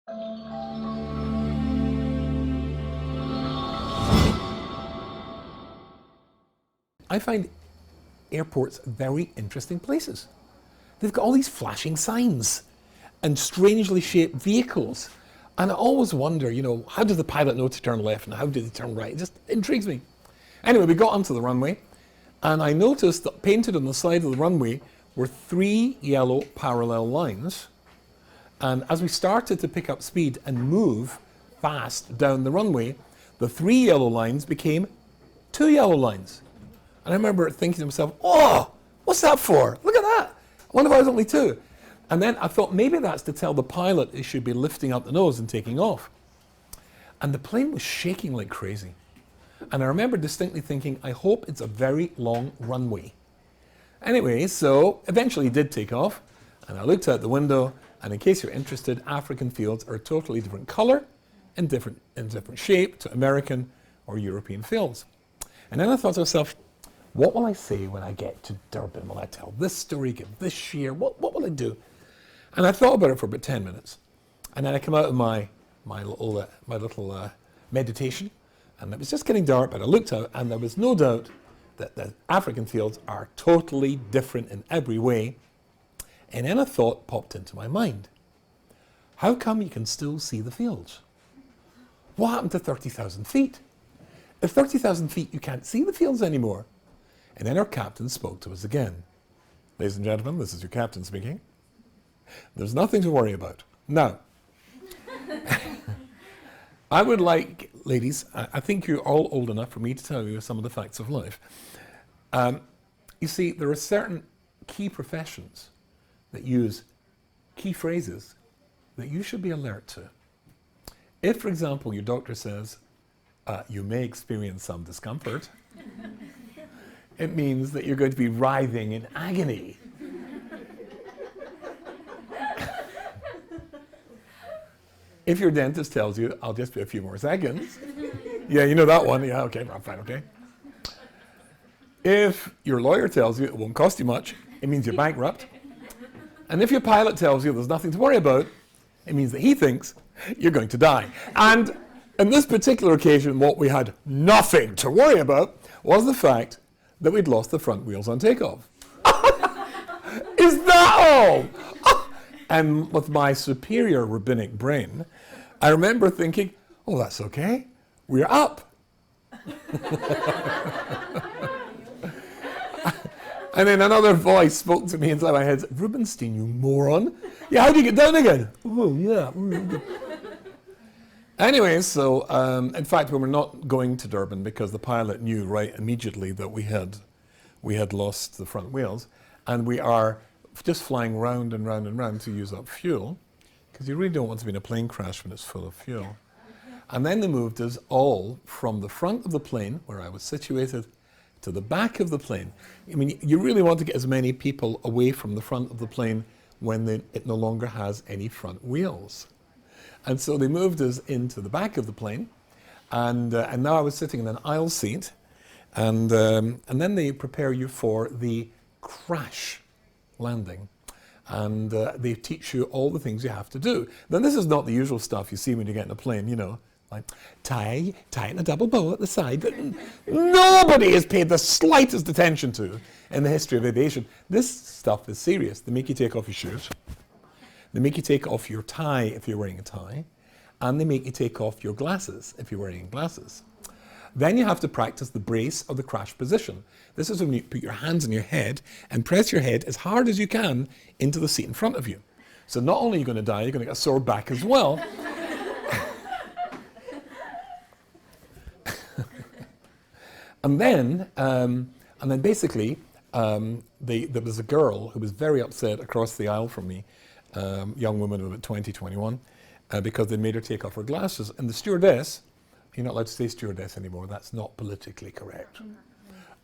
I find airports very interesting places. They've got all these flashing signs and strangely shaped vehicles. And I always wonder, how does the pilot know to turn left and how did he turn right? It just intrigues me. Anyway, we got onto the runway and I noticed that painted on the side of the runway were 3 yellow parallel lines. And as we started to pick up speed and move fast down the runway, the 3 yellow lines became 2 yellow lines. And I remember thinking to myself, oh, what's that for? Look at that. I wonder if I was only 2. And then I thought maybe that's to tell the pilot he should be lifting up the nose and taking off. And the plane was shaking like crazy. And I remember distinctly thinking, I hope it's a very long runway. Anyway, so eventually he did take off. And I looked out the window. And in case you're interested, African fields are a totally different color and different shape to American or European fields. And then I thought to myself, what will I say when I get to Durban? Will I tell this story, give this share? What will I do? And I thought about it for about 10 minutes. And then I come out of my little meditation. And it was just getting dark, but I looked out and there was no doubt that the African fields are totally different in every way. And then a thought popped into my mind. How come you can still see the fields? What happened to 30,000 feet? At 30,000 feet, you can't see the fields anymore. And then our captain spoke to us again. Ladies and gentlemen, this is your captain speaking. There's nothing to worry about. Now, I would like, ladies, I think you're all old enough for me to tell you some of the facts of life. You see, there are certain key professions that use key phrases that you should be alert to. If, for example, your doctor says, you may experience some discomfort, it means that you're going to be writhing in agony. If your dentist tells you, I'll just be a few more seconds. Yeah, you know that one. Yeah, okay, I'm fine, okay. If your lawyer tells you it won't cost you much, it means you're bankrupt. And if your pilot tells you there's nothing to worry about, it means that he thinks you're going to die. And in this particular occasion, what we had nothing to worry about was the fact that we'd lost the front wheels on takeoff. Is that all? And with my superior rabbinic brain, I remember thinking, oh, that's okay. We're up. And then another voice spoke to me inside my head, Rubinstein, you moron. Yeah, how do you get down again? Oh, yeah. Anyway, so in fact, we were not going to Durban because the pilot knew right immediately that we had lost the front wheels, and we are just flying round and round and round to use up fuel, because you really don't want to be in a plane crash when it's full of fuel. And then they moved us all from the front of the plane, where I was situated, to the back of the plane. I mean, you really want to get as many people away from the front of the plane when it no longer has any front wheels. And so they moved us into the back of the plane, and now I was sitting in an aisle seat, and then they prepare you for the crash landing, and they teach you all the things you have to do. Then this is not the usual stuff you see when you get in a plane, like tie in a double bow at the side that nobody has paid the slightest attention to in the history of aviation. This stuff is serious. They make you take off your shoes. They make you take off your tie if you're wearing a tie, and they make you take off your glasses if you're wearing glasses. Then you have to practice the brace or the crash position. This is when you put your hands on your head and press your head as hard as you can into the seat in front of you. So not only are you going to die, you're going to get a sore back as well. And then basically, there was a girl who was very upset across the aisle from me, young woman of about 20, 21, because they made her take off her glasses. And the stewardess, you're not allowed to say stewardess anymore, that's not politically correct.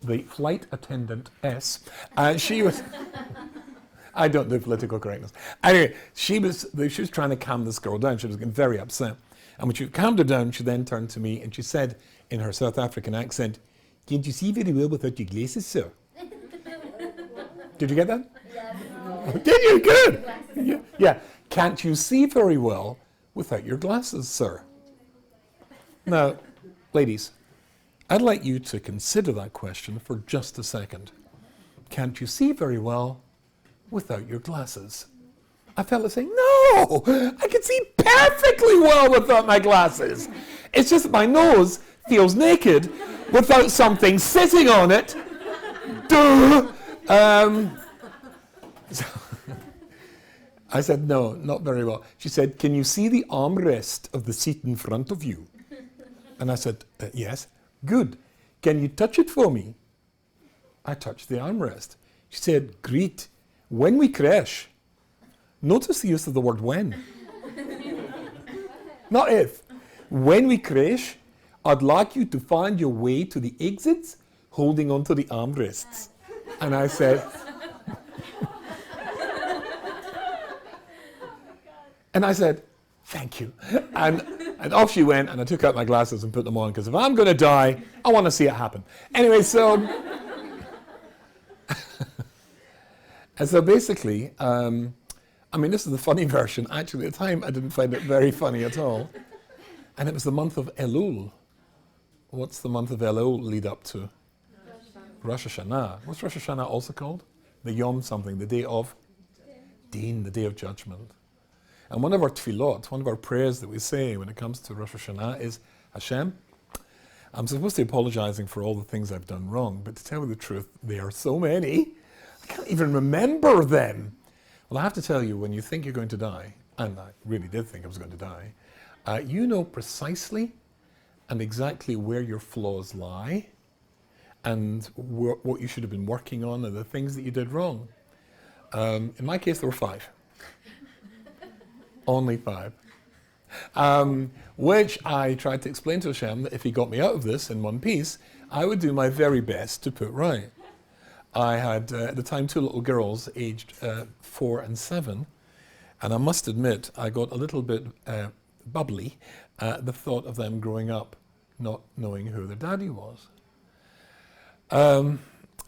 The flight attendant she was, I don't do political correctness. Anyway, she was trying to calm this girl down. She was getting very upset. And when she calmed her down, she then turned to me and she said in her South African accent, "Can't you see very well without your glasses, sir?" Did you get that? Yes. Oh, did you? Good. Yeah. Can't you see very well without your glasses, sir? Now, ladies, I'd like you to consider that question for just a second. Can't you see very well without your glasses? I felt like saying, no, I can see perfectly well without my glasses. It's just that my nose feels naked without something sitting on it. Duh. So I said, no, not very well. She said, can you see the armrest of the seat in front of you? And I said, yes. Good. Can you touch it for me? I touched the armrest. She said, great. When we crash, notice the use of the word when. Not if. When we crash, I'd like you to find your way to the exits holding onto the armrests. And I said, thank you. And off she went, and I took out my glasses and put them on, because if I'm going to die, I want to see it happen. Anyway, so... and so basically, this is the funny version. Actually, at the time, I didn't find it very funny at all. And it was the month of Elul. What's the month of Elul lead up to? Rosh Hashanah. What's Rosh Hashanah also called? The Yom something, the day of Din, the day of judgment. And one of our tefillot, one of our prayers that we say when it comes to Rosh Hashanah is, Hashem, I'm supposed to be apologizing for all the things I've done wrong, but to tell you the truth, there are so many, I can't even remember them. Well, I have to tell you, when you think you're going to die, and I really did think I was going to die, you know precisely and exactly where your flaws lie, and what you should have been working on, and the things that you did wrong. In my case, there were 5. Only 5. Which I tried to explain to Hashem that if he got me out of this in one piece, I would do my very best to put right. I had, at the time, 2 little girls, aged 4 and 7, and I must admit, I got a little bit bubbly at the thought of them growing up not knowing who their daddy was. I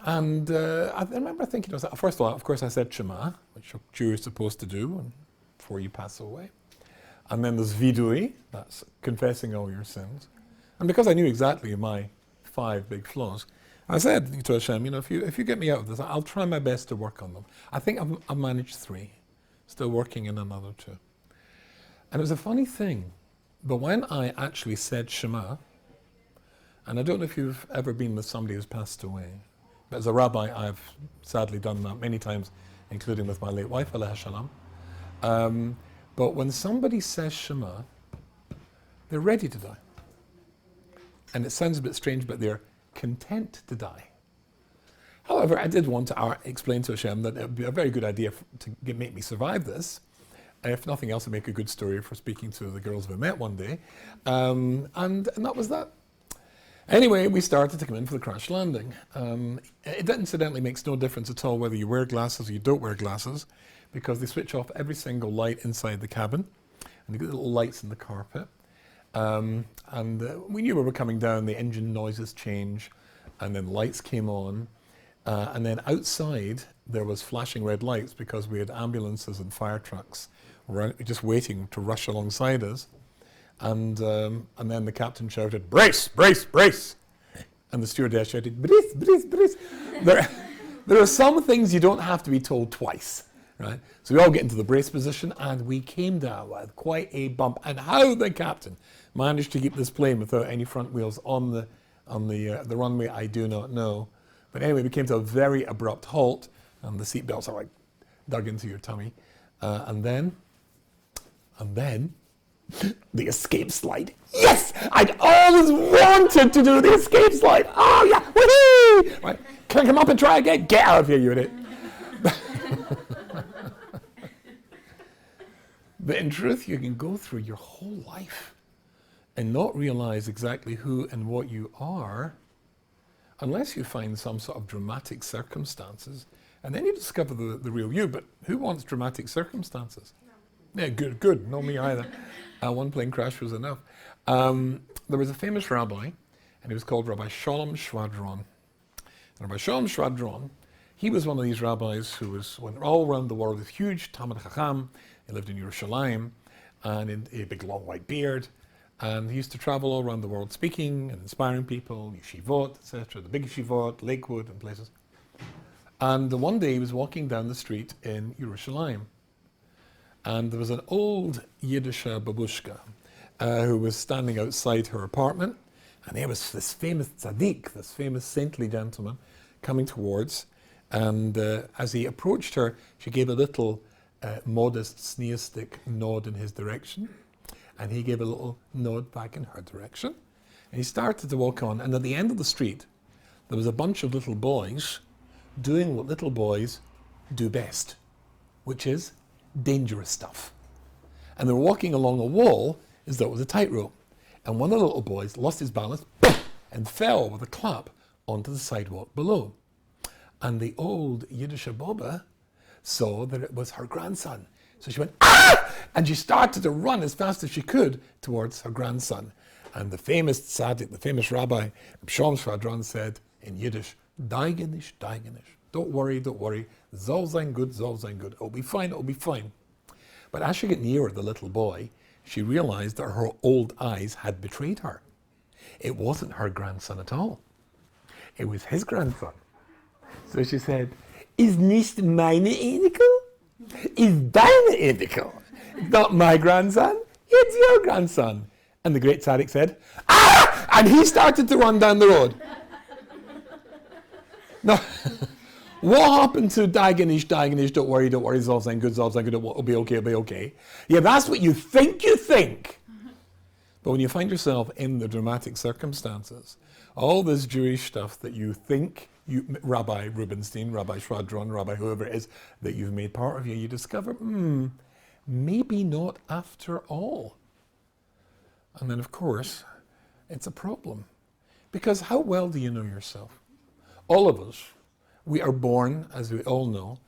remember thinking to myself, first of all, of course, I said Shema, which a Jew is supposed to do before you pass away. And then there's vidui, that's confessing all your sins. And because I knew exactly my 5 big flaws, I said to Hashem, if you get me out of this, I'll try my best to work on them. I think I've managed 3, still working in another 2. And it was a funny thing, but when I actually said Shema, and I don't know if you've ever been with somebody who's passed away, but as a rabbi, I've sadly done that many times, including with my late wife, alayha shalom. But when somebody says Shema, they're ready to die. And it sounds a bit strange, but they're content to die. However, I did want to explain to Hashem that it would be a very good idea to make me survive this. If nothing else, it'd make a good story for speaking to the girls we met one day. And that was that. Anyway, we started to come in for the crash landing. It incidentally makes no difference at all whether you wear glasses or you don't wear glasses, because they switch off every single light inside the cabin, and you get little lights in the carpet. We knew we were coming down, the engine noises change, and then lights came on, and then outside there was flashing red lights because we had ambulances and fire trucks just waiting to rush alongside us. And then the captain shouted, brace, brace, brace. And the stewardess shouted, brace, brace, brace. There are some things you don't have to be told twice, right? So we all get into the brace position, and we came down with quite a bump. And how the captain managed to keep this plane without any front wheels on the runway, I do not know. But anyway, we came to a very abrupt halt, and the seatbelts are like dug into your tummy. And then the escape slide. Yes! I'd always wanted to do the escape slide. Oh yeah, woohoo! Right, can I come up and try again? Get out of here, you idiot. But in truth, you can go through your whole life and not realize exactly who and what you are unless you find some sort of dramatic circumstances, and then you discover the real you. But who wants dramatic circumstances? Yeah, good. No, me either. One plane crash was enough. There was a famous rabbi, and he was called Rabbi Shalom Shvadron. And Rabbi Shalom Shvadron, he was one of these rabbis who went all around the world with huge Talmud Chacham. He lived in Yerushalayim, and a big long white beard. And he used to travel all around the world speaking and inspiring people, yeshivot, etc., the big yeshivot, Lakewood and places. And one day he was walking down the street in Yerushalayim. And there was an old Yiddish babushka who was standing outside her apartment. And there was this famous tzaddik, this famous saintly gentleman, coming towards. And as he approached her, she gave a little modest, sneeristic nod in his direction. And he gave a little nod back in her direction. And he started to walk on. And at the end of the street, there was a bunch of little boys doing what little boys do best, which is dangerous stuff. And they were walking along a wall as though it was a tightrope. And one of the little boys lost his balance and fell with a clap onto the sidewalk below. And the old Yiddish Baba saw that it was her grandson. So she went, ah! And she started to run as fast as she could towards her grandson. And the famous tzaddik, the famous Rabbi, Rubinstein, said in Yiddish, Daiganish, Daiganish. Don't worry, don't worry. Soll sein gut, soll sein gut. It'll be fine, it'll be fine. But as she got nearer the little boy, she realized that her old eyes had betrayed her. It wasn't her grandson at all. It was his grandson. So she said, Is nicht meine Enkel? Is deine Enkel? Not my grandson, it's your grandson. And the great tzaddik said, ah! And he started to run down the road. Now, what happened to Daiganish, don't worry, it's all good, it'll be okay. Yeah, that's what you think. But when you find yourself in the dramatic circumstances, all this Jewish stuff that you think, Rabbi Rubinstein, Rabbi Shradron, Rabbi whoever it is, that you've made part of you discover, maybe not after all. And then, of course, it's a problem. Because how well do you know yourself? All of us, we are born, as we all know,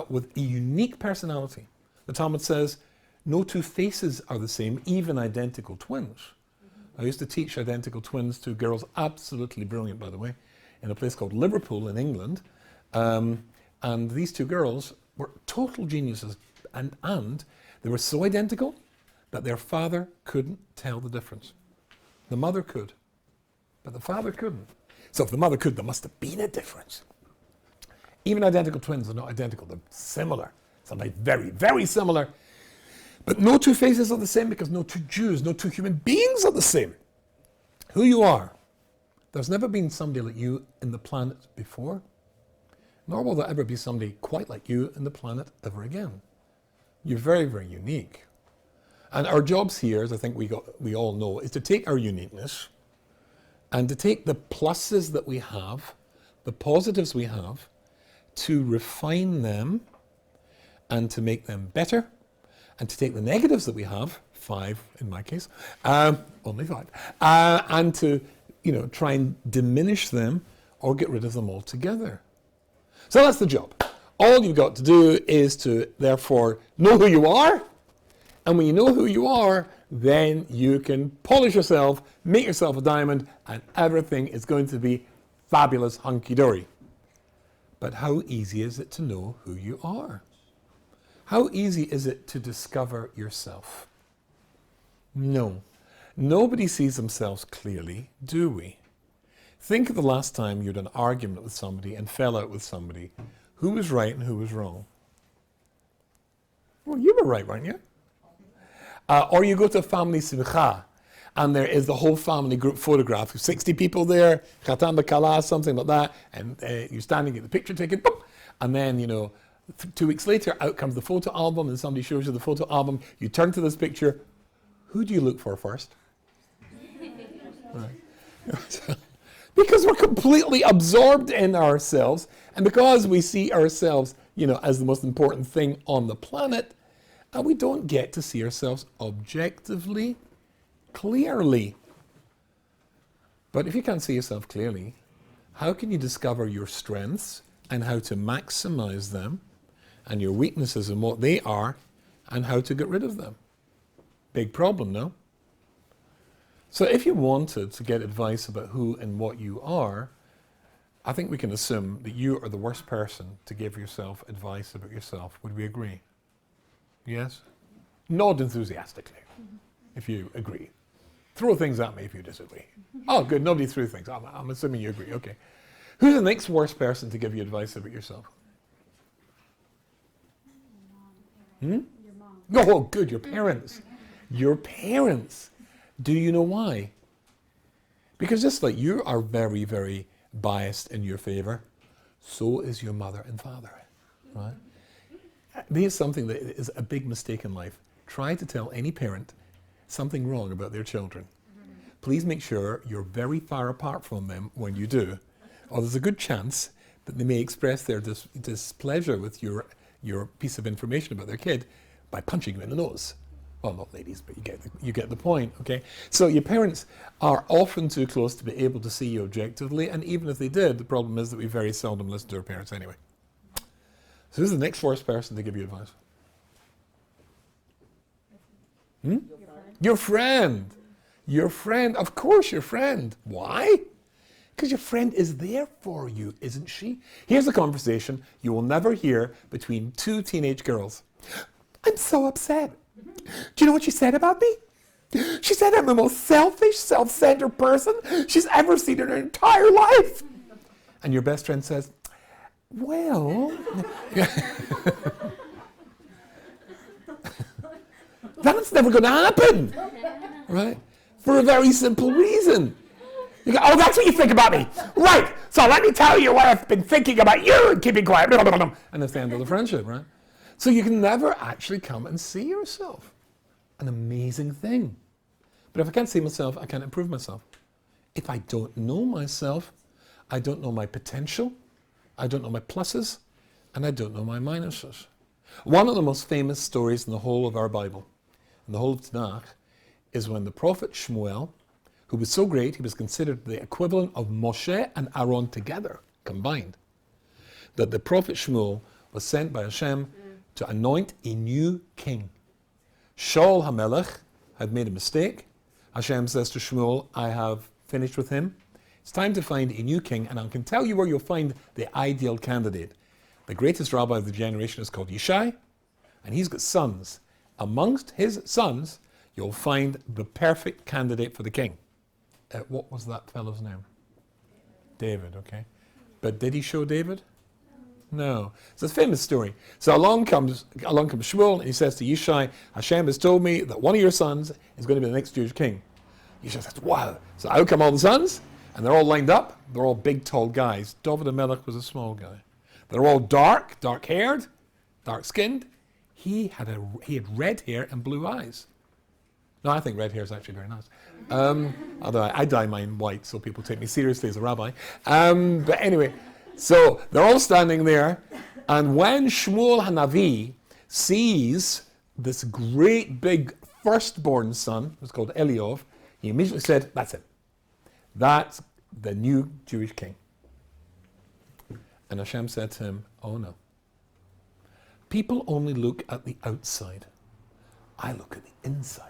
with a unique personality. The Talmud says, no two faces are the same, even identical twins. I used to teach identical twins to girls, absolutely brilliant, by the way, in a place called Liverpool in England. And these two girls were total geniuses. And they were so identical that their father couldn't tell the difference. The mother could, but the father couldn't. So if the mother could, there must have been a difference. Even identical twins are not identical, they're similar. Sometimes very, very similar. But no two faces are the same because no two Jews, no two human beings are the same. Who you are. There's never been somebody like you in the planet before, nor will there ever be somebody quite like you in the planet ever again. You're very, very unique. And our jobs here, as I think we all know, is to take our uniqueness and to take the pluses that we have, the positives we have, to refine them and to make them better, and to take the negatives that we have, 5 in my case, only 5, and to try and diminish them or get rid of them altogether. So that's the job. All you've got to do is to, therefore, know who you are. And when you know who you are, then you can polish yourself, make yourself a diamond, and everything is going to be fabulous, hunky-dory. But how easy is it to know who you are? How easy is it to discover yourself? No. Nobody sees themselves clearly, do we? Think of the last time you had an argument with somebody and fell out with somebody. Who was right and who was wrong? Well, you were right, weren't you? Or you go to a family simcha, and there is the whole family group photograph, 60 people there, Khatan B'Kala, something like that, and you're standing at the picture taken, boop, and then, 2 weeks later, out comes the photo album, and somebody shows you the photo album, you turn to this picture, who do you look for first? Right. Because we're completely absorbed in ourselves, and because we see ourselves, as the most important thing on the planet, and we don't get to see ourselves objectively, clearly. But if you can't see yourself clearly, how can you discover your strengths and how to maximize them, and your weaknesses and what they are, and how to get rid of them? Big problem, no? So if you wanted to get advice about who and what you are, I think we can assume that you are the worst person to give yourself advice about yourself. Would we agree? Yes? Nod enthusiastically, if you agree. Throw things at me if you disagree. Oh, good, nobody threw things. I'm assuming you agree, okay. Who's the next worst person to give you advice about yourself? Your mom. Oh, good, your parents. Your parents. Do you know why? Because just like you are very, very biased in your favor, so is your mother and father, right? Here's something that is a big mistake in life. Try to tell any parent something wrong about their children. Please make sure you're very far apart from them when you do, or there's a good chance that they may express their displeasure with your piece of information about their kid by punching you in the nose. Well, not ladies, but you get the point, okay? So your parents are often too close to be able to see you objectively, and even if they did, the problem is that we very seldom listen to our parents anyway. So who's the next worst person to give you advice? Your friend. Your friend. Of course, your friend. Why? Because your friend is there for you, isn't she? Here's a conversation you will never hear between two teenage girls. I'm so upset. Do you know what she said about me? She said I'm the most selfish, self-centered person she's ever seen in her entire life. And your best friend says, well... That's never going to happen, right? For a very simple reason. You go, oh, that's what you think about me. Right, so let me tell you what I've been thinking about you and keeping quiet. And that's the end of the friendship, right? So you can never actually come and see yourself. An amazing thing. But if I can't see myself, I can't improve myself. If I don't know myself, I don't know my potential, I don't know my pluses, and I don't know my minuses. One of the most famous stories in the whole of our Bible, in the whole of Tanakh, is when the prophet Shmuel, who was so great, he was considered the equivalent of Moshe and Aaron together, combined, that the prophet Shmuel was sent by Hashem to anoint a new king. Shaul HaMelech had made a mistake. Hashem says to Shmuel, I have finished with him. It's time to find a new king, and I can tell you where you'll find the ideal candidate. The greatest rabbi of the generation is called Yishai, and he's got sons. Amongst his sons, you'll find the perfect candidate for the king. What was that fellow's name? David, okay. But did he show David? No. It's a famous story. So along comes Shmuel, and he says to Yishai, Hashem has told me that one of your sons is going to be the next Jewish king. Yishai says, wow. So out come all the sons, and they're all lined up. They're all big, tall guys. David HaMelech was a small guy. They're all dark-haired, dark-skinned. He had red hair and blue eyes. No, I think red hair is actually very nice. Although I dye mine white, so people take me seriously as a rabbi. But anyway, so they're all standing there, and when Shmuel Hanavi sees this great big firstborn son, who's called Eliov, he immediately said, that's it. That's the new Jewish king. And Hashem said to him, oh no. People only look at the outside. I look at the inside.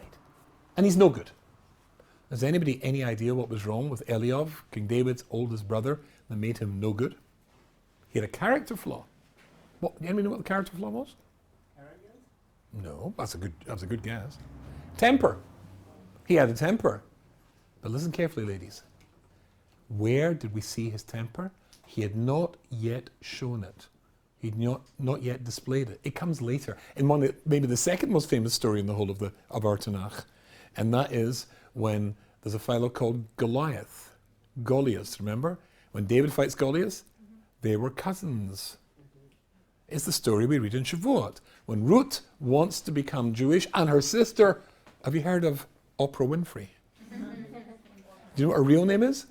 And he's no good. Has anybody any idea what was wrong with Eliov, King David's oldest brother, that made him no good? He had a character flaw. What? Anybody know what the character flaw was? Arrogance? No, that's a good guess. Temper. He had a temper. But listen carefully, ladies. Where did we see his temper? He had not yet shown it. He'd not yet displayed it. It comes later in maybe the second most famous story in the whole of our Tanakh, and that is when there's a fellow called Goliath. Goliath, remember? When David fights Goliath, they were cousins. It's the story we read in Shavuot. When Ruth wants to become Jewish, and her sister, have you heard of Oprah Winfrey? Do you know what her real name is?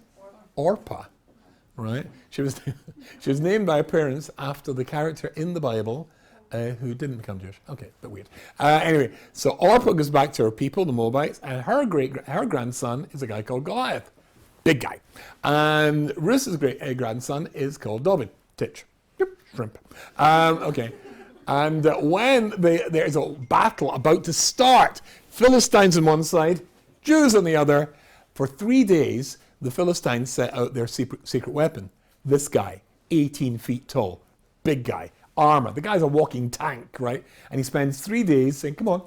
Orpah. Right? She was named by her parents after the character in the Bible who didn't become Jewish. Okay, but weird. Anyway, so Orpah goes back to her people, the Moabites, and her grandson is a guy called Goliath. Big guy. And Ruth's grandson is called David. Titch. Yep, shrimp. Okay. And when there's a battle about to start, Philistines on one side, Jews on the other, for 3 days, the Philistines set out their secret weapon. This guy, 18 feet tall, big guy, armor. The guy's a walking tank, right? And he spends 3 days saying, come on,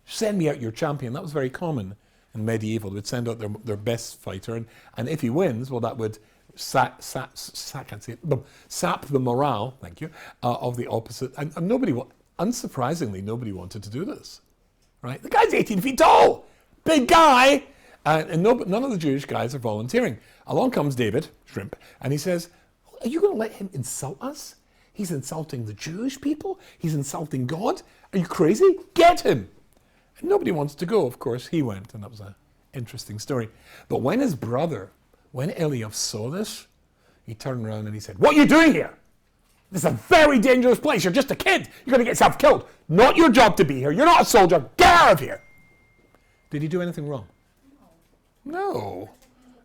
Send me out your champion. That was very common in medieval. They would send out their best fighter, and if he wins, well, that would sap the morale, thank you, of the opposite. And unsurprisingly, nobody wanted to do this, right? The guy's 18 feet tall, big guy, and none of the Jewish guys are volunteering. Along comes David, shrimp, and he says, are you going to let him insult us? He's insulting the Jewish people. He's insulting God. Are you crazy? Get him. And nobody wants to go. Of course, he went, and that was an interesting story. But when Eliav saw this, he turned around and he said, what are you doing here? This is a very dangerous place. You're just a kid. You're going to get yourself killed. Not your job to be here. You're not a soldier. Get out of here. Did he do anything wrong? No.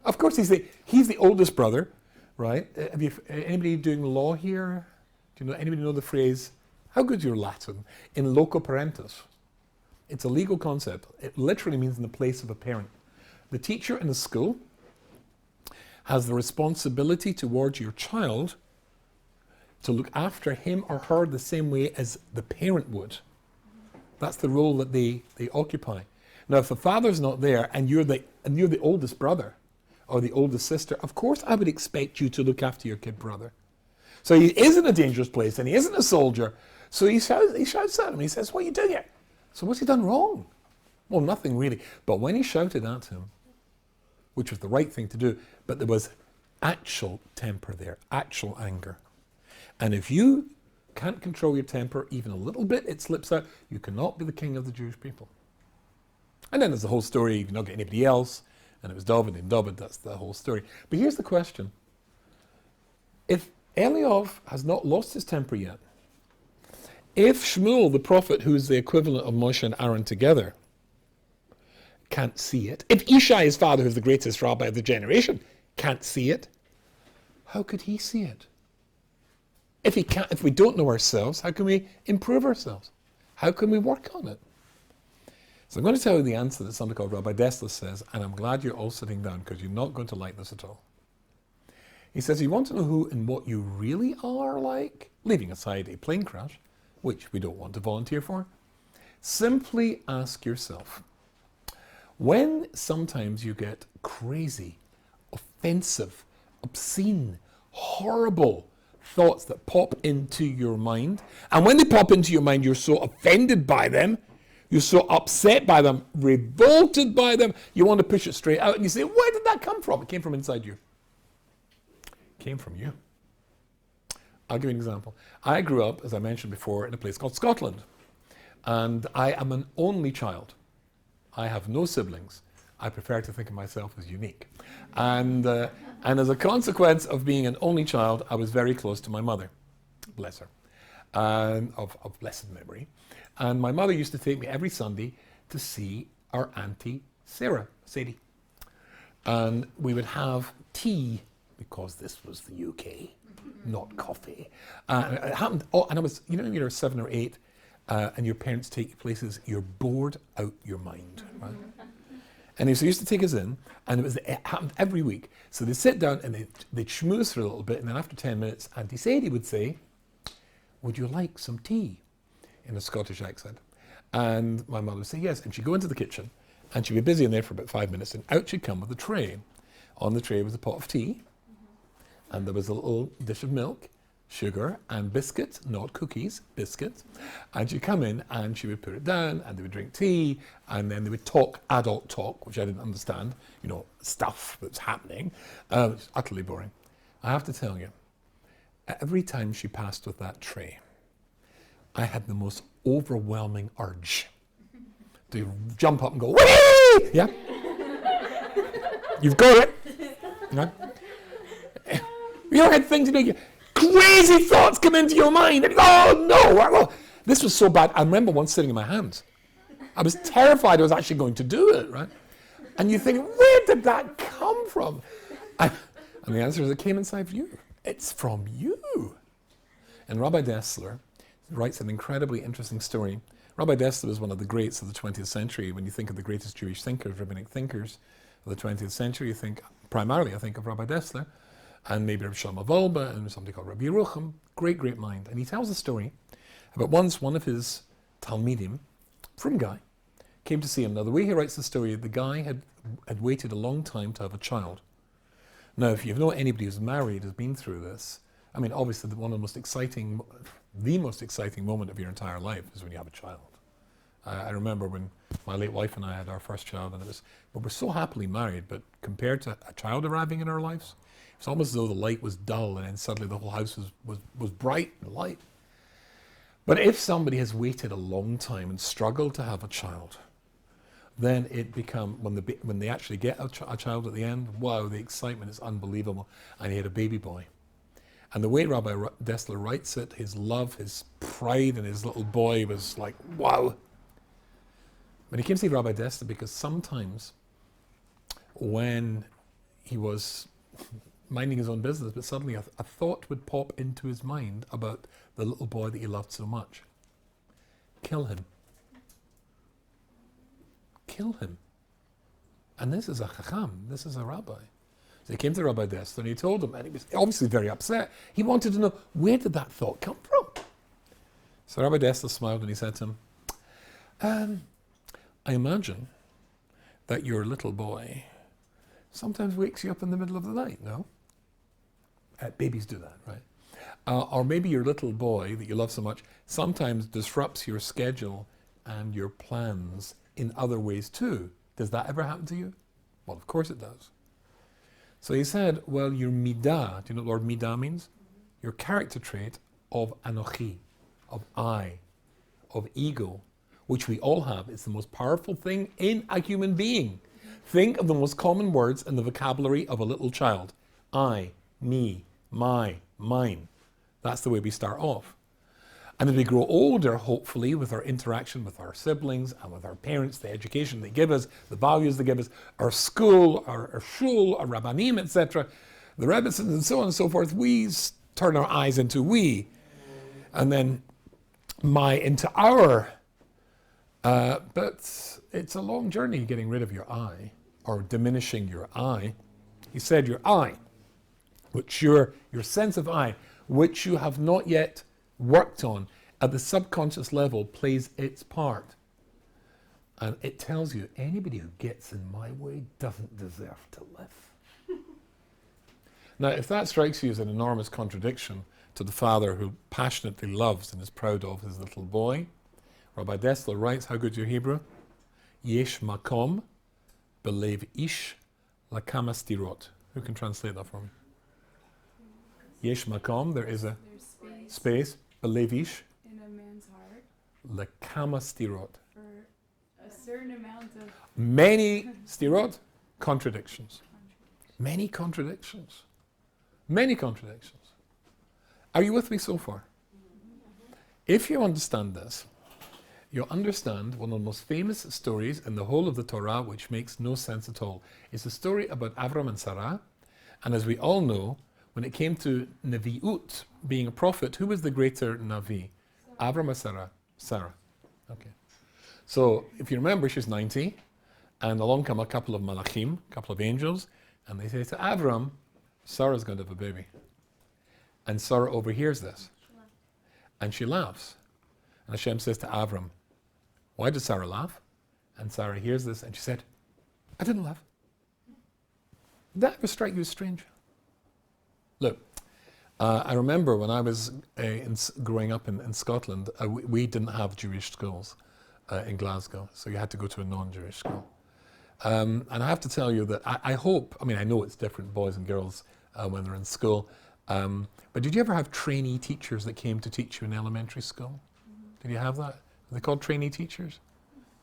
Of course, he's the oldest brother, right? Anybody doing law here? Anybody know the phrase, how good's your Latin? In loco parentis. It's a legal concept. It literally means in the place of a parent. The teacher in the school has the responsibility towards your child to look after him or her the same way as the parent would. That's the role that they occupy. Now, if the father's not there and you're the oldest brother or the oldest sister, of course I would expect you to look after your kid brother. So he is in a dangerous place and he isn't a soldier. So he shouts at him. He says, what are you doing here? So what's he done wrong? Well, nothing really. But when he shouted at him, which was the right thing to do, but there was actual temper there, actual anger. And if you can't control your temper even a little bit, it slips out, you cannot be the king of the Jewish people. And then there's the whole story, you cannot get anybody else, and it was David and David, that's the whole story. But here's the question. If Eliav has not lost his temper yet, if Shmuel, the prophet, who is the equivalent of Moshe and Aaron together, can't see it, if Ishai, his father, who's the greatest rabbi of the generation, can't see it, how could he see it? If we don't know ourselves, how can we improve ourselves? How can we work on it? So I'm going to tell you the answer that somebody called Rabbi Dessler says, and I'm glad you're all sitting down because you're not going to like this at all. He says, you want to know who and what you really are like, leaving aside a plane crash, which we don't want to volunteer for, simply ask yourself, when sometimes you get crazy, offensive, obscene, horrible thoughts that pop into your mind, and when they pop into your mind, you're so offended by them, you're so upset by them, revolted by them, you want to push it straight out, and you say, where did that come from? It came from inside you. It came from you. I'll give you an example. I grew up, as I mentioned before, in a place called Scotland, and I am an only child. I have no siblings. I prefer to think of myself as unique. And as a consequence of being an only child, I was very close to my mother, bless her, of blessed memory. And my mother used to take me every Sunday to see our Auntie Sarah, Sadie. And we would have tea, because this was the UK, not coffee. And it happened, and I was, when you're 7 or 8, and your parents take you places, you're bored out your mind, right? And he used to take us in, and it happened every week. So they'd sit down and they'd schmooze for a little bit, and then after 10 minutes, Auntie Sadie would say, would you like some tea? In a Scottish accent. And my mother would say yes, and she'd go into the kitchen, and she'd be busy in there for about 5 minutes, and out she'd come with a tray. On the tray was a pot of tea, and there was a little dish of milk, sugar, and biscuits, not cookies, biscuits. And she'd come in, and she would put it down, and they would drink tea, and then they would talk adult talk, which I didn't understand, stuff that's happening. It's utterly boring. I have to tell you, every time she passed with that tray, I had the most overwhelming urge to jump up and go, whee! Yeah? You've got it. Yeah? You ever had things to make you, crazy thoughts come into your mind, and oh no! This was so bad. I remember once sitting in my hands. I was terrified I was actually going to do it, right? And you think, where did that come from? And the answer is, it came inside of you. It's from you. And Rabbi Dessler writes an incredibly interesting story. Rabbi Dessler was one of the greats of the 20th century. When you think of the greatest Jewish thinkers, rabbinic thinkers of the 20th century, you think, primarily I think of Rabbi Dessler, and maybe Rabbi Shlomo Wolbe, and somebody called Rabbi Yerucham, great mind. And he tells a story about once one of his Talmidim, frum guy, came to see him. Now, the way he writes the story, the guy had waited a long time to have a child. Now, if you know anybody who's married, has been through this, I mean, obviously the most exciting moment of your entire life is when you have a child. I remember when my late wife and I had our first child, and we were so happily married, but compared to a child arriving in our lives, it's almost as though the light was dull and then suddenly the whole house was bright and light. But if somebody has waited a long time and struggled to have a child, then it becomes, when they actually get a child at the end, wow, the excitement is unbelievable. And he had a baby boy. And the way Rabbi Dessler writes it, his love, his pride in his little boy was like, wow. But he came to see Rabbi Dessler because sometimes when he was minding his own business, but suddenly a thought would pop into his mind about the little boy that he loved so much. Kill him. Kill him. And this is a chacham, this is a rabbi. So he came to Rabbi Dessler and he told him, and he was obviously very upset. He wanted to know, where did that thought come from? So Rabbi Dessler smiled and he said to him, I imagine that your little boy sometimes wakes you up in the middle of the night, no? Babies do that, right? Or maybe your little boy that you love so much sometimes disrupts your schedule and your plans in other ways too. Does that ever happen to you? Well, of course it does. So he said, well, your midah, do you know what the word midah means? Your character trait of anochi, of I, of ego, which we all have. It's the most powerful thing in a human being. Think of the most common words in the vocabulary of a little child. I, me, my, mine. That's the way we start off. And as we grow older, hopefully, with our interaction with our siblings and with our parents, the education they give us, the values they give us, our school, our shul, our rabbanim, etc., the rabbis and so on and so forth, we turn our eyes into we, and then my into our. But it's a long journey getting rid of your I, or diminishing your I. He said your I, which your sense of I, which you have not yet worked on at the subconscious level, plays its part. And it tells you, anybody who gets in my way doesn't deserve to live. Now, if that strikes you as an enormous contradiction to the father who passionately loves and is proud of his little boy, Rabbi Dessler writes, how good your Hebrew? Yesh makom belev ish lakama stirot. Who can translate that for me? Yesh makom, there is a space. Belev ish. In a man's heart. Lakama stirot. For a certain amount of... Many stirot, contradictions. Many contradictions. Many contradictions. Are you with me so far? If you understand this, you'll understand one of the most famous stories in the whole of the Torah, which makes no sense at all. It's the story about Avram and Sarah. And as we all know, when it came to Nevi'ut, being a prophet, who was the greater Navi? Avram or Sarah? Sarah. Okay. So if you remember, she's 90, and along come a couple of malachim, a couple of angels, and they say to Avram, Sarah's going to have a baby. And Sarah overhears this. And she laughs. And Hashem says to Avram, why did Sarah laugh? And Sarah hears this, and she said, I didn't laugh. Did that ever strike you as strange? Look, I remember when I was growing up in Scotland, we didn't have Jewish schools in Glasgow, so you had to go to a non-Jewish school. And I have to tell you that I hope, I mean, I know it's different, boys and girls, when they're in school, but did you ever have trainee teachers that came to teach you in elementary school? Did you have that? Are they called trainee teachers?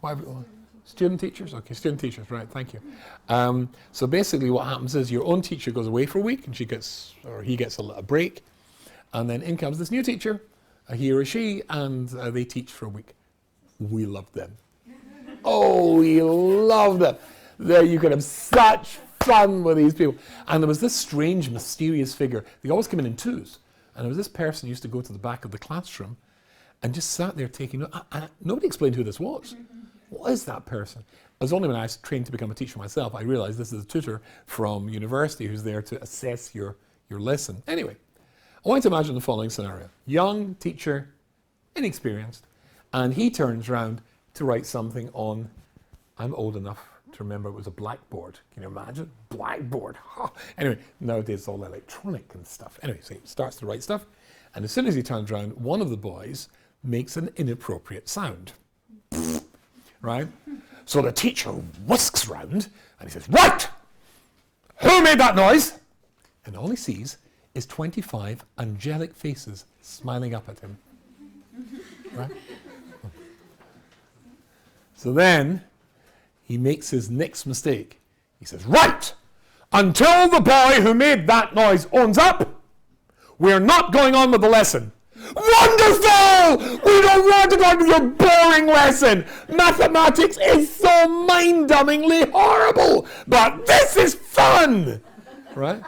Why? Student teachers? Okay, student teachers, right, thank you. So basically what happens is your own teacher goes away for a week and he gets a break, and then in comes this new teacher, he or she, and they teach for a week. We loved them. Oh, we loved them. There you could have such fun with these people. And there was this strange, mysterious figure. They always came in twos. And there was this person who used to go to the back of the classroom and just sat there taking notes. And nobody explained who this was. What is that person? It was only when I was trained to become a teacher myself, I realized this is a tutor from university who's there to assess your lesson. Anyway, I want you to imagine the following scenario. Young teacher, inexperienced, and he turns around to write something on I'm old enough to remember it was a blackboard. Can you imagine? Blackboard. Anyway, nowadays it's all electronic and stuff. Anyway, so he starts to write stuff, and as soon as he turns around, one of the boys makes an inappropriate sound. Right? So the teacher whisks round, and he says, "Right! Who made that noise?" And all he sees is 25 angelic faces smiling up at him. Right? So then he makes his next mistake. He says, "Right! Until the boy who made that noise owns up, we're not going on with the lesson." Wonderful! We don't want to go on with your boring lesson. Mathematics is so mind-numbingly horrible, but this is fun! Right?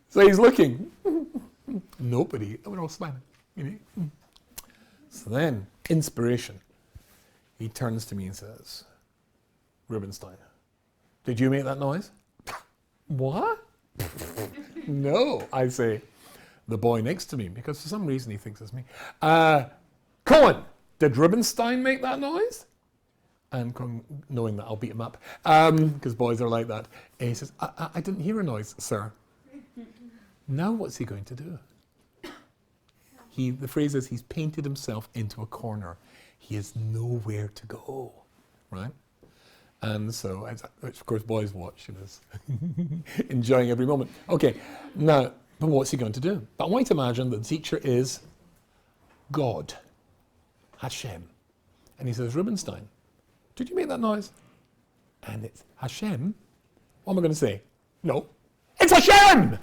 So he's looking. Nobody. We're all smiling. So then, inspiration. He turns to me and says, "Rubinstein, did you make that noise?" "What?" "No," I say. The boy next to me, because for some reason he thinks it's me. "Cohen, did Rubinstein make that noise?" And knowing that I'll beat him up, because boys are like that. And he says, I didn't hear a noise, sir." Now what's he going to do? The phrase is, he's painted himself into a corner. He has nowhere to go, right? And so, which of course boys watch, enjoying every moment. Okay, now, but what's he going to do? But I want you to imagine that the teacher is God, Hashem. And he says, "Rubinstein, did you make that noise?" And it's Hashem. What am I going to say? No, it's Hashem,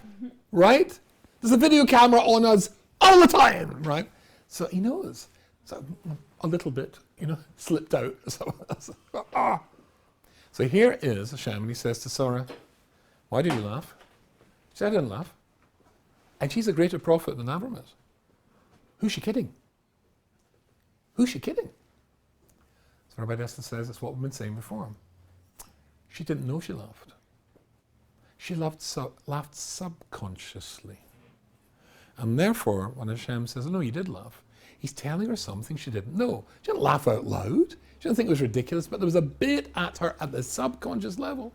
right? There's a video camera on us all the time, right? So he knows. So a little bit, slipped out. So here is Hashem, and he says to Sarah, "Why did you laugh?" She said, "I didn't laugh." And she's a greater prophet than Avram is. Who's she kidding? Who's she kidding? So Rabbi Destin says, it's what we've been saying before. She didn't know she laughed. She laughed subconsciously. And therefore, when Hashem says, "No, you did laugh," he's telling her something she didn't know. She didn't laugh out loud. She didn't think it was ridiculous, but there was a bit at her at the subconscious level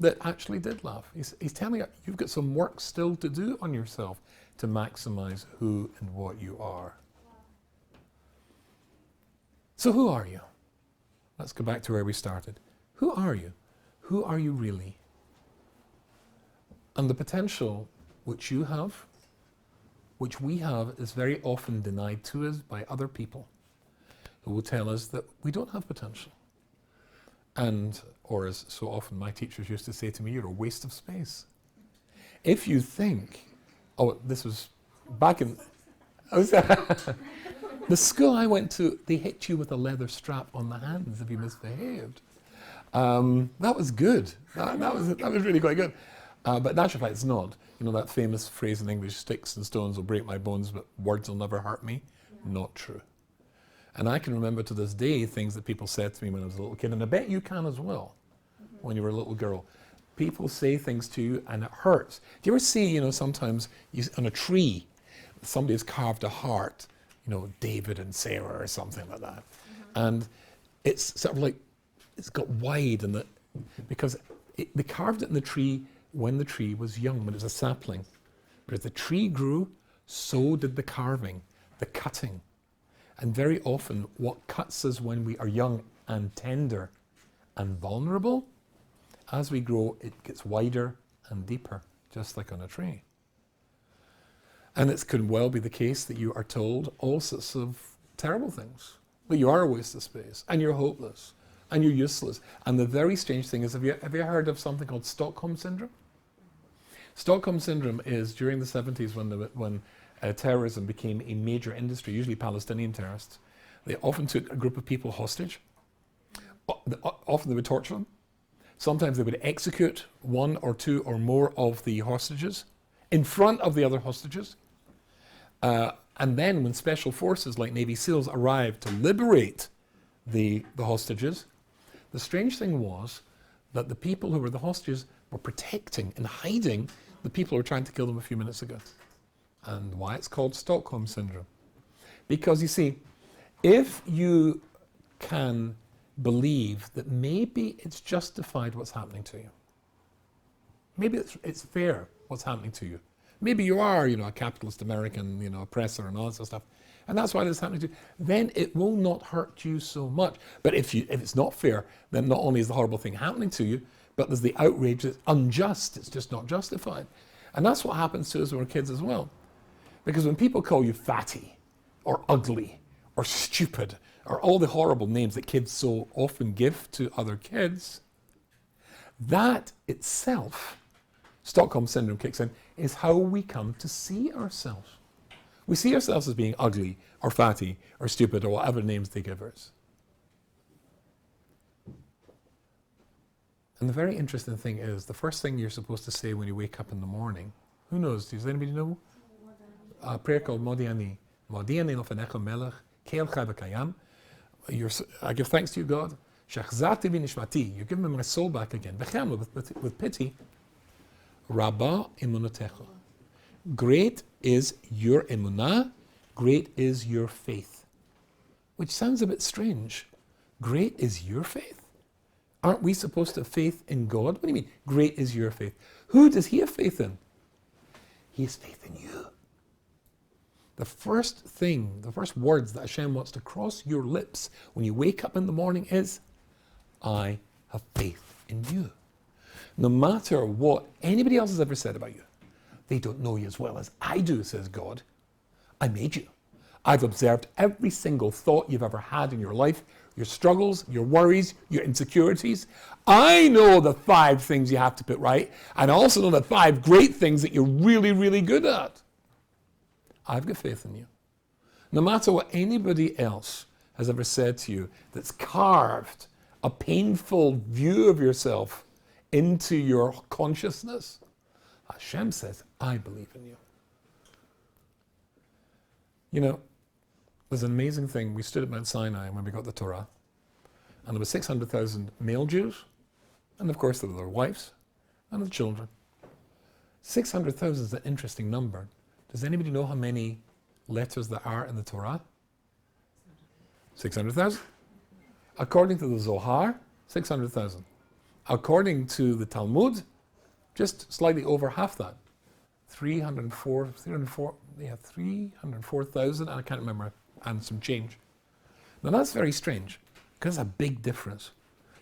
that actually did laugh. He's telling her, you've got some work still to do on yourself to maximize who and what you are. So who are you? Let's go back to where we started. Who are you? Who are you really? And the potential which you have, which we have, is very often denied to us by other people who will tell us that we don't have potential. And, or as so often my teachers used to say to me, "You're a waste of space." If you think, this was back in, the school I went to, they hit you with a leather strap on the hands if you misbehaved. That was good. That was really quite good. But in actual fact, it's not. That famous phrase in English, "Sticks and stones will break my bones, but words will never hurt me." Yeah. Not true. And I can remember to this day things that people said to me when I was a little kid, and I bet you can as well, when you were a little girl. People say things to you and it hurts. Do you ever see, sometimes on a tree, somebody has carved a heart, David and Sarah or something like that. And it's sort of like, it's got wide, and because they carved it in the tree when the tree was young, when it was a sapling. But as the tree grew, so did the carving, the cutting. And very often, what cuts us when we are young and tender and vulnerable, as we grow, it gets wider and deeper, just like on a tree. And it can well be the case that you are told all sorts of terrible things, that you are a waste of space, and you're hopeless, and you're useless. And the very strange thing is, have you heard of something called Stockholm Syndrome? Stockholm Syndrome is during the 70s when terrorism became a major industry, usually Palestinian terrorists. They often took a group of people hostage. Often they would torture them. Sometimes they would execute one or two or more of the hostages in front of the other hostages. And then when special forces like Navy SEALs arrived to liberate the hostages, the strange thing was that the people who were the hostages were protecting and hiding the people who were trying to kill them a few minutes ago. And why it's called Stockholm Syndrome. Because you see, if you can believe that maybe it's justified what's happening to you. Maybe it's fair what's happening to you. Maybe you are, a capitalist American, oppressor and all that sort of stuff, and that's why this is happening to you. Then it will not hurt you so much. But if it's not fair, then not only is the horrible thing happening to you, but there's the outrage that's unjust. It's just not justified. And that's what happens to us when we're kids as well. Because when people call you fatty, or ugly, or stupid, or all the horrible names that kids so often give to other kids, that itself, Stockholm Syndrome kicks in, is how we come to see ourselves. We see ourselves as being ugly, or fatty, or stupid, or whatever names they give us. And the very interesting thing is, the first thing you're supposed to say when you wake up in the morning, who knows, does anybody know? A prayer called Modiani. Modiani Nofanecha Melech, Keil Chai V'Kayam. I give thanks to you, God. Shachzati v'nishmati. You're giving me my soul back again. B'chem, with pity. Rabbi imunotecha. Great is your emunah. Great is your faith. Which sounds a bit strange. Great is your faith. Aren't we supposed to have faith in God? What do you mean, great is your faith? Who does he have faith in? He has faith in you. The first thing, the first words that Hashem wants to cross your lips when you wake up in the morning is, I have faith in you. No matter what anybody else has ever said about you, they don't know you as well as I do, says God. I made you. I've observed every single thought you've ever had in your life, your struggles, your worries, your insecurities. I know the 5 things you have to put right, and I also know the 5 great things that you're really, really good at. I've got faith in you. No matter what anybody else has ever said to you that's carved a painful view of yourself into your consciousness, Hashem says, I believe in you. There's an amazing thing. We stood at Mount Sinai when we got the Torah, and there were 600,000 male Jews, and of course there were their wives and their children. 600,000 is an interesting number. Does anybody know how many letters there are in the Torah? 600,000. According to the Zohar, 600,000. According to the Talmud, just slightly over half that. 304,000, and I can't remember, and some change. Now that's very strange, because it's a big difference.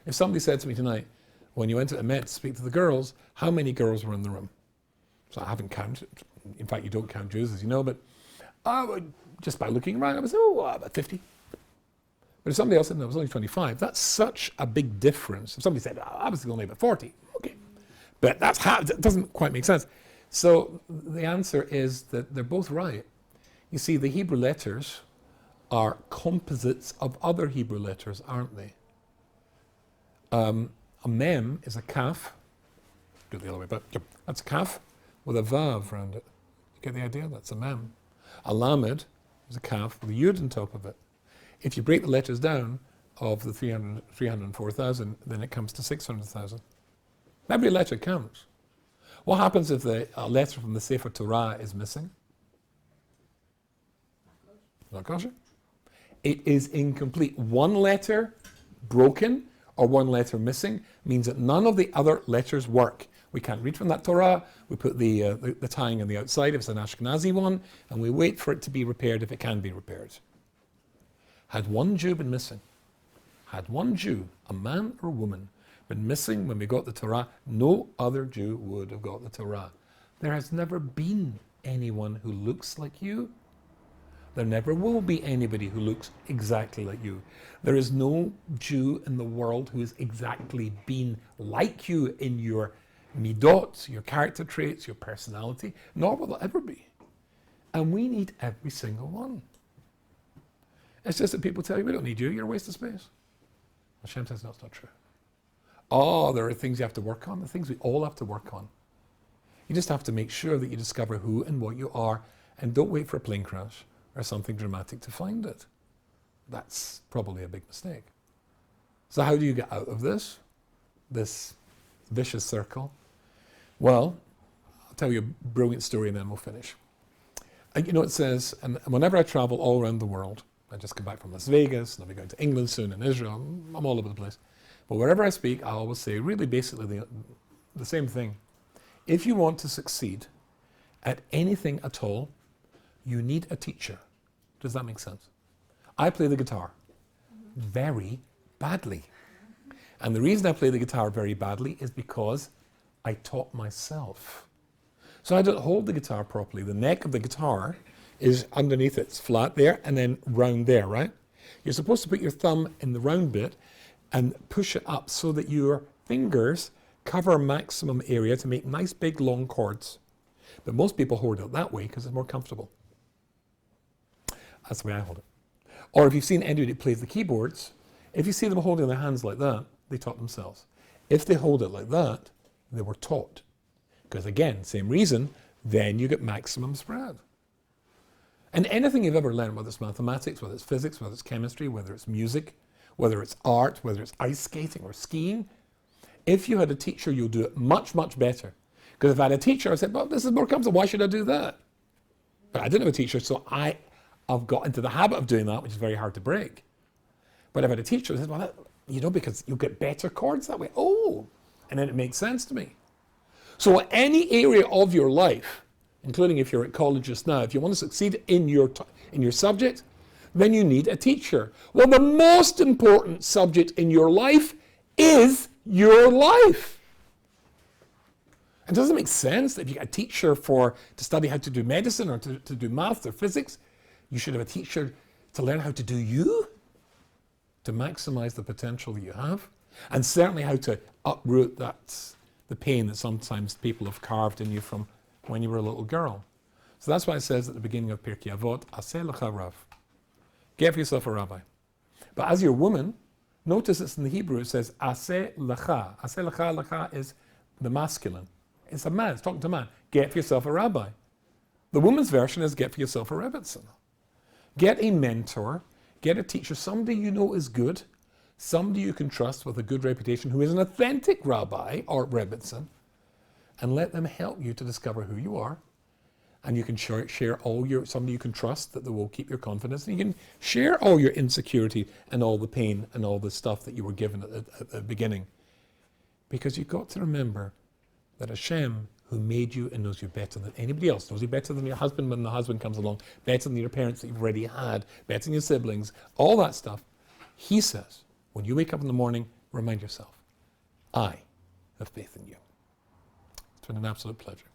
If somebody said to me tonight, when you went to Emet to speak to the girls, how many girls were in the room? So I haven't counted. In fact, you don't count Jews, as you know, but just by looking around, I was, about 50. But if somebody else said, no, it was only 25, that's such a big difference. If somebody said, I was only about 40, okay. But that's half, it doesn't quite make sense. So the answer is that they're both right. You see, the Hebrew letters are composites of other Hebrew letters, aren't they? A mem is a kaf. Do it the other way, but yep, that's a kaf with a vav around it. You get the idea? That's a mem. A lamed is a kaf with a yud on top of it. If you break the letters down of the 304,000, then it comes to 600,000. Every letter counts. What happens if a letter from the Sefer Torah is missing? Not kosher. It is incomplete. One letter broken or one letter missing means that none of the other letters work. We can't read from that Torah. We put the tying on the outside if it's an Ashkenazi one, and we wait for it to be repaired if it can be repaired. Had one Jew been missing, had one Jew, a man or woman, been missing when we got the Torah, no other Jew would have got the Torah. There has never been anyone who looks like you. There never will be anybody who looks exactly like you. There is no Jew in the world who has exactly been like you in your midot, your character traits, your personality, nor will there ever be. And we need every single one. It's just that people tell you, we don't need you, you're a waste of space. Hashem says, no, it's not true. Oh, there are things you have to work on, the things we all have to work on. You just have to make sure that you discover who and what you are, and don't wait for a plane crash or something dramatic to find it. That's probably a big mistake. So how do you get out of this vicious circle? Well, I'll tell you a brilliant story and then we'll finish. It says, and whenever I travel all around the world, I just come back from Las Vegas, and I'll be going to England soon and Israel. I'm all over the place. But wherever I speak, I always say really basically the same thing. If you want to succeed at anything at all, you need a teacher. Does that make sense? I play the guitar very badly. And the reason I play the guitar very badly is because I taught myself. So I don't hold the guitar properly. The neck of the guitar is underneath, it's flat there, and then round there, right? You're supposed to put your thumb in the round bit and push it up so that your fingers cover maximum area to make nice big long chords. But most people hold it that way because it's more comfortable. That's the way I hold it. Or if you've seen anybody who plays the keyboards, if you see them holding their hands like that, they taught themselves. If they hold it like that, they were taught. Because again, same reason, then you get maximum spread. And anything you've ever learned, whether it's mathematics, whether it's physics, whether it's chemistry, whether it's music, whether it's art, whether it's ice skating or skiing, if you had a teacher, you'll do it much, much better. Because if I had a teacher, I said, well, this is more comfortable, why should I do that? But I didn't have a teacher, so I've got into the habit of doing that, which is very hard to break. But if I had a teacher, I said, well, because you'll get better chords that way. Oh, and then it makes sense to me. So any area of your life, including if you're at college just now, if you want to succeed in your subject, then you need a teacher. Well, the most important subject in your life is your life. It doesn't make sense that if you get a teacher to study how to do medicine or to do math or physics, you should have a teacher to learn how to do you, to maximize the potential that you have, and certainly how to uproot the pain that sometimes people have carved in you from when you were a little girl. So that's why it says at the beginning of Pirkei Avot, Aseh lecha rav. Get for yourself a rabbi. But as your woman, notice it's in the Hebrew, it says Aseh lecha. Aseh lecha, lecha is the masculine. It's a man, it's talking to a man. Get for yourself a rabbi. The woman's version is get for yourself a Rebbitzin. Get a mentor, get a teacher, somebody you know is good, somebody you can trust with a good reputation who is an authentic rabbi or Rebbitzin, and let them help you to discover who you are. And you can share all somebody you can trust that will keep your confidence. And you can share all your insecurity and all the pain and all the stuff that you were given at the beginning. Because you've got to remember that Hashem, who made you and knows you better than anybody else, knows you better than your husband when the husband comes along, better than your parents that you've already had, better than your siblings, all that stuff. He says, when you wake up in the morning, remind yourself, I have faith in you. It's been an absolute pleasure.